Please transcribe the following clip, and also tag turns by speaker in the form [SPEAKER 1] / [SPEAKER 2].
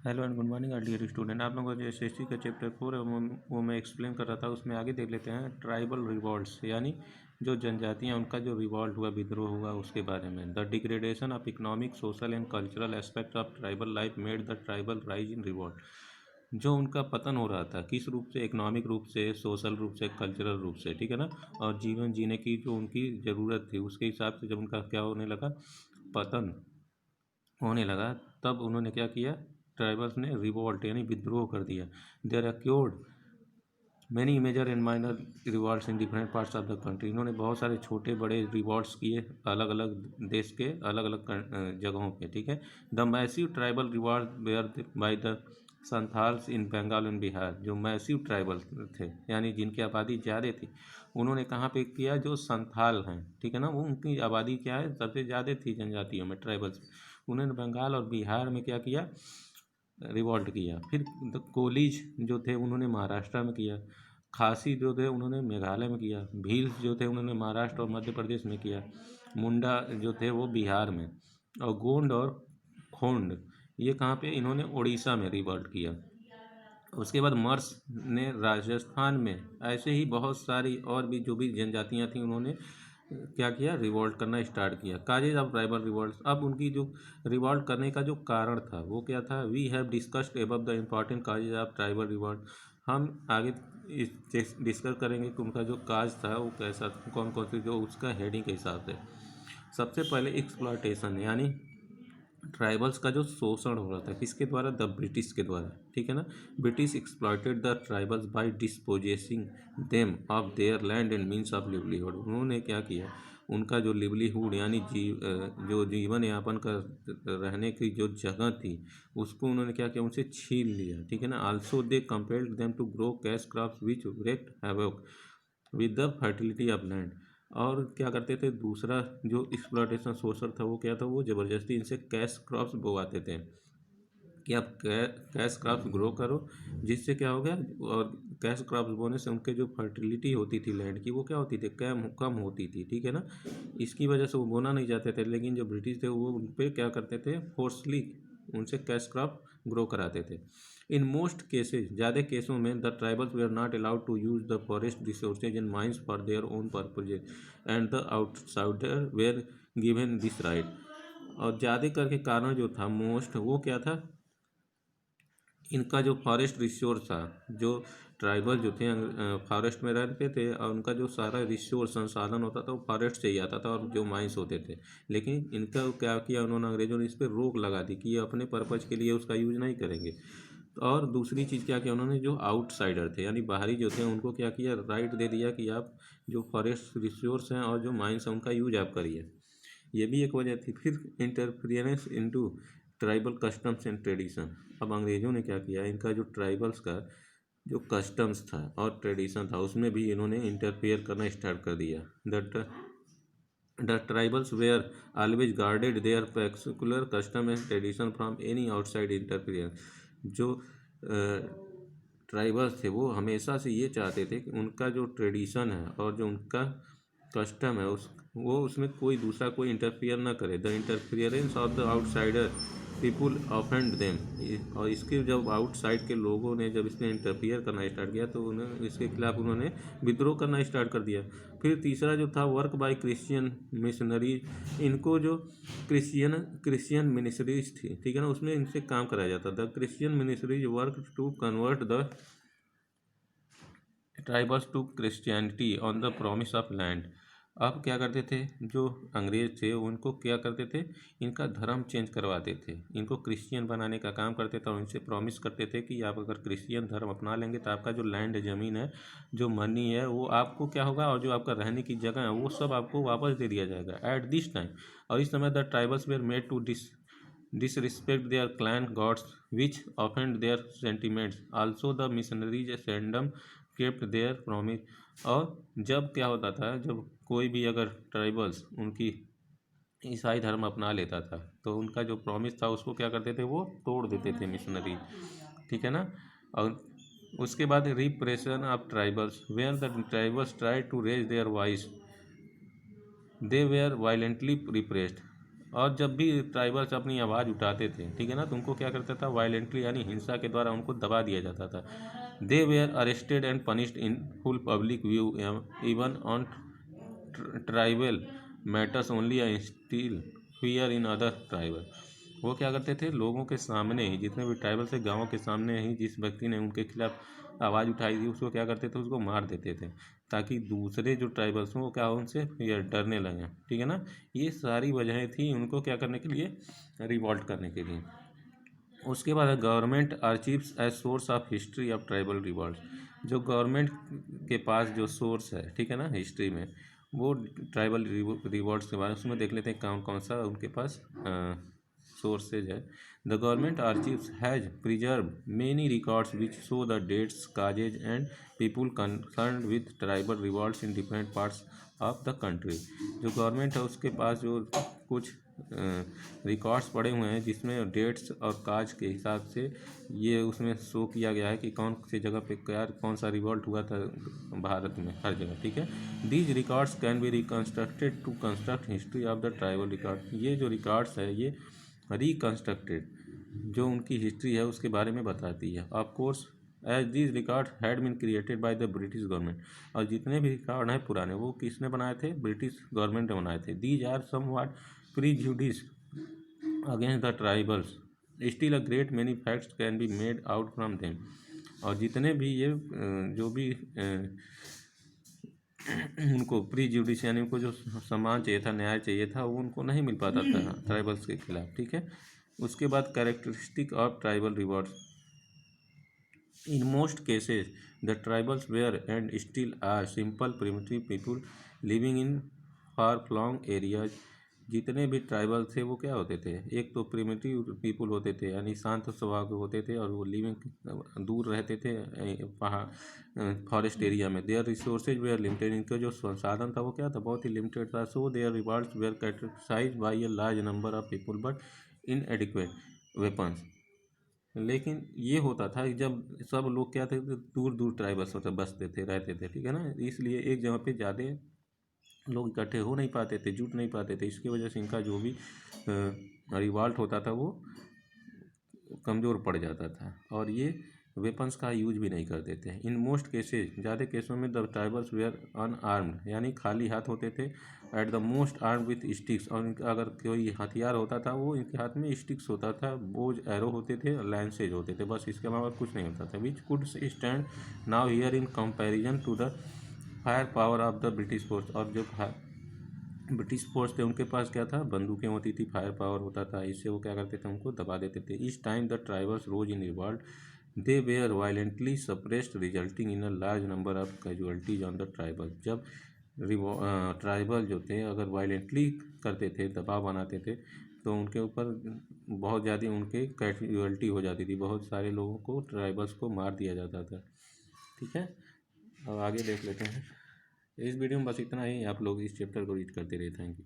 [SPEAKER 1] Hello and good morning dear student. आप लोगों को जो एसएससी का चैप्टर 4 है वो मैं एक्सप्लेन कर रहा था। उसमें आगे देख लेते हैं ट्राइबल रिवॉल्ट्स, यानी जो जनजातियां उनका जो रिवॉल्ट हुआ, विद्रोह हुआ, उसके बारे में। The degradation of economic, social and cultural aspect of tribal life made the tribal rise in revolt. जो उनका पतन हो रहा था, किस रूप से? इकोनॉमिक रूप से, सोशल रूप से, कल्चरल रूप से, ठीक है ना। और जीवन जीने की जो उनकी ज़रूरत थी, उसके हिसाब से जब उनका क्या होने लगा, पतन होने लगा, तब उन्होंने क्या किया? ट्राइबल्स ने रिवोल्ट यानी विद्रोह कर दिया। There occurred many major and minor revolts in different parts of the country. इन्होंने बहुत सारे छोटे बड़े रिवॉल्ट्स किए अलग अलग देश के अलग अलग जगहों पे, ठीक है। The massive tribal revolt were by the Santhals in Bengal and Bihar. जो मैसिव ट्राइबल थे, यानी जिनकी आबादी ज़्यादा थी, उन्होंने कहाँ पे किया? जो संथाल हैं, ठीक है ना, वो उनकी आबादी क्या है? सबसे ज़्यादा थी जनजातियों में, ट्राइबल्स। उन्होंने बंगाल और बिहार में क्या किया? रिवॉल्ट किया। फिर कोलीज जो थे उन्होंने महाराष्ट्र में किया। खासी जो थे उन्होंने मेघालय में किया। भील्स जो थे उन्होंने महाराष्ट्र और मध्य प्रदेश में किया। मुंडा जो थे वो बिहार में। और गोंड और खोंड ये कहाँ पे? इन्होंने उड़ीसा में रिवॉल्ट किया। उसके बाद मर्स ने राजस्थान में। ऐसे ही बहुत सारी और भी जो भी जनजातियाँ थीं, उन्होंने क्या किया? रिवॉल्ट करना स्टार्ट किया। Causes of tribal revolt. अब उनकी जो रिवॉल्ट करने का जो कारण था वो क्या था? We have discussed above the important causes of tribal revolt. हम आगे डिस्कस करेंगे कि उनका जो काज था वो कैसा, कौन कौन सी, जो उसका हेडिंग के हिसाब से। सबसे पहले एक्सप्लॉयटेशन, यानी ट्राइबल्स का जो शोषण हो रहा था, किसके द्वारा? द ब्रिटिश के द्वारा, ठीक है ना। British exploited the tribals by dispossessing them of their land and means of livelihood. उन्होंने क्या किया? उनका जो लिवलीहुड यानी जो जीवन यापन कर रहने की जो जगह थी, उसको उन्होंने क्या किया? उनसे छीन लिया, ठीक है ना। Also they compelled them to grow cash crops which wreaked havoc with the fertility of land. और क्या करते थे? दूसरा जो एक्सप्लॉयटेशन सोर्सर था वो क्या था? वो ज़बरदस्ती इनसे कैश क्रॉप्स बोवाते थे कि आप कैश क्रॉप्स ग्रो करो, जिससे क्या हो गया? और कैश क्रॉप्स बोने से उनके जो फर्टिलिटी होती थी लैंड की, वो क्या होती थी? कम कम होती थी, ठीक है ना। इसकी वजह से वो बोना नहीं चाहते थे, लेकिन जो ब्रिटिश थे वो उन पर क्या करते थे? फोर्सली उनसे कैश क्रॉप ग्रो कराते थे। इन मोस्ट केसेज, ज़्यादा केसों में, the tribals they are not allowed to use the forest resources and mines for their own purposes and the outsider were given this right. और ज़्यादा करके कारण जो था, मोस्ट, वो क्या था? इनका जो फॉरेस्ट रिसोर्स था, जो ट्राइबल जो थे फॉरेस्ट में रहते थे, और उनका जो सारा रिसोर्स संसाधन होता था वो फॉरेस्ट से ही आता था, और जो माइंस होते थे। लेकिन इनका क्या किया उन्होंने? अंग्रेजों ने इस पर रोक लगा दी कि ये अपने पर्पज़ के लिए उसका यूज नहीं करेंगे। और दूसरी चीज़ क्या किया उन्होंने? जो आउटसाइडर थे यानी बाहरी जो थे, उनको क्या किया? राइट दे दिया कि आप जो फॉरेस्ट रिसोर्स हैं और जो माइंस हैं उनका यूज आप करिए। ये भी एक वजह थी। फिर interference into tribal customs and tradition. अब अंग्रेज़ों ने क्या किया? इनका जो ट्राइबल्स का जो कस्टम्स था और ट्रेडिशन था, उसमें भी इन्होंने इंटरफेयर करना स्टार्ट कर दिया। The tribals were always guarded their peculiar custom and tradition from any outside interference. जो ट्राइबल्स थे वो हमेशा से ये चाहते थे कि उनका जो ट्रेडिशन है और जो उनका कस्टम है उसमें कोई दूसरा कोई इंटरफियर ना करे। The interference of the outsider people offend them. और इसके जब आउटसाइड के लोगों ने जब इसमें इंटरफियर करना स्टार्ट किया, तो उन्हें इसके खिलाफ उन्होंने विद्रोह करना स्टार्ट कर दिया। फिर तीसरा जो था, वर्क बाय क्रिश्चियन मिशनरीज। इनको जो क्रिश्चियन मिशनरीज थी, ठीक है ना, उसमें इनसे काम कराया जाता। The Christian missionaries work to convert the tribals to Christianity on the promise of land. अब क्या करते थे? जो अंग्रेज थे उनको क्या करते थे? इनका धर्म चेंज करवाते थे, इनको क्रिश्चियन बनाने का काम करते थे, और इनसे प्रॉमिस करते थे कि आप अगर क्रिश्चियन धर्म अपना लेंगे तो आपका जो लैंड, ज़मीन है, जो मनी है, वो आपको क्या होगा? और जो आपका रहने की जगह है वो सब आपको वापस दे दिया जाएगा एट दिस टाइम। और इस समय the tribals were made to disrespect their clan gods which offend their sentiments. Also the missionaries seldom kept their promise। और जब क्या होता था? जब कोई भी अगर ट्राइबल्स उनकी ईसाई धर्म अपना लेता था, तो उनका जो प्रॉमिस था उसको क्या करते थे? वो तोड़ देते थे मिशनरी, ठीक है ना। और उसके बाद repression of tribals, where the tribals try to raise their voice, they were violently repressed. और जब भी ट्राइबल्स अपनी आवाज़ उठाते थे, ठीक है ना, तो उनको क्या करता था, वायलेंटली यानी हिंसा के द्वारा उनको दबा दिया जाता था। They were arrested and punished in full public view, even on tribal matters only I still fear in other tribal. वो क्या करते थे, लोगों के सामने ही, जितने भी ट्राइबल थे गाँव के सामने ही जिस व्यक्ति ने उनके खिलाफ आवाज़ उठाई थी उसको क्या करते थे, उसको मार देते थे, ताकि दूसरे जो ट्राइबल्स हों वो क्या हो, उनसे फिर डरने लगें, ठीक है ना। ये सारी वजहें थी उनको क्या करने के लिए, रिवॉल्ट करने के लिए। उसके बाद government archives as source of history of tribal revolt. जो गवर्नमेंट के पास जो सोर्स है, ठीक है ना, हिस्ट्री में, वो ट्राइबल रिवॉल्ट्स के बारे में उसमें देख लेते हैं कौन कौन सा उनके पास सोर्सेज है। The government archives has preserve many records which show the dates, causes and people concern with tribal revolts in different parts of the country. जो गवर्नमेंट है उसके पास जो कुछ रिकॉर्ड्स पड़े हुए हैं जिसमें डेट्स और काज के हिसाब से ये उसमें शो किया गया है कि कौन सी जगह पे क्या कौन सा रिवॉल्ट हुआ था भारत में, हर जगह, ठीक है। These records can be reconstructed to construct history of the tribal record. ये जो रिकॉर्ड्स है ये रिकन्स्ट्रक्टेड, जो उनकी हिस्ट्री है उसके बारे में बताती है। Of course as these record had been created by the British government. और जितने भी रिकॉर्ड हैं पुराने वो किसने बनाए थे, ब्रिटिश गवर्नमेंट ने बनाए थे। These are somewhat prejudice against the tribals, still a great many facts can be made out from them. और जितने भी ये जो भी उनको प्रीजुडिस यानी उनको जो सम्मान चाहिए था, न्याय चाहिए था, वो उनको नहीं मिल पाता था ट्राइबल्स के खिलाफ, ठीक है। उसके बाद characteristic of tribal rewards. In most cases, the tribals were and still are simple primitive people living in far-flung areas। जितने भी ट्राइबल थे वो क्या होते थे, एक तो प्रिमिटिव पीपुल होते थे यानी शांत स्वभाव के होते थे, और वो लिविंग दूर रहते थे पहाड़ फॉरेस्ट एरिया में। देयर रिसोर्सेज वेयर लिमिटेड, इनका जो संसाधन था वो क्या था, बहुत ही लिमिटेड था। So their revolts were categorised by a large number of people but inadequate weapons. लेकिन ये होता था कि जब सब लोग क्या थे, दूर दूर ट्राइबल्स होते बसते थे, रहते थे, ठीक है ना, इसलिए एक जगह पे ज़्यादा लोग इकट्ठे हो नहीं पाते थे, जुट नहीं पाते थे। इसकी वजह से इनका जो भी रिवॉल्ट होता था वो कमज़ोर पड़ जाता था, और ये वेपन्स का यूज भी नहीं करते थे। इन मोस्ट केसेज, ज़्यादा केसों में द ट्राइबल्स वेयर अनआर्म्ड यानी खाली हाथ होते थे। At the most arm with sticks, और इनका अगर कोई हथियार होता था वो इनके हाथ में स्टिक्स होता था, बोझ एरो होते थे, लैंसेज होते थे, बस इसके अलावा कुछ नहीं होता था। Which could stand now here in comparison to the fire power of the British force. और जो ब्रिटिश फोर्स थे उनके पास क्या था, बंदूकें होती थी, फायर पावर होता था, इससे वो क्या करते थे, उनको दबा देते थे। इस time the tribals rose in revolt, they were violently suppressed resulting in a large number of casualties on the tribal. जब ट्राइबल जो थे अगर वायलेंटली करते थे, दबाव बनाते थे, तो उनके ऊपर बहुत ज़्यादा उनके कैजुअलिटी हो जाती थी, बहुत सारे लोगों को, ट्राइबल्स को मार दिया जाता था, ठीक है। अब आगे देख लेते हैं। इस वीडियो में बस इतना ही, आप लोग इस चैप्टर को रीड करते रहिए। Thank you.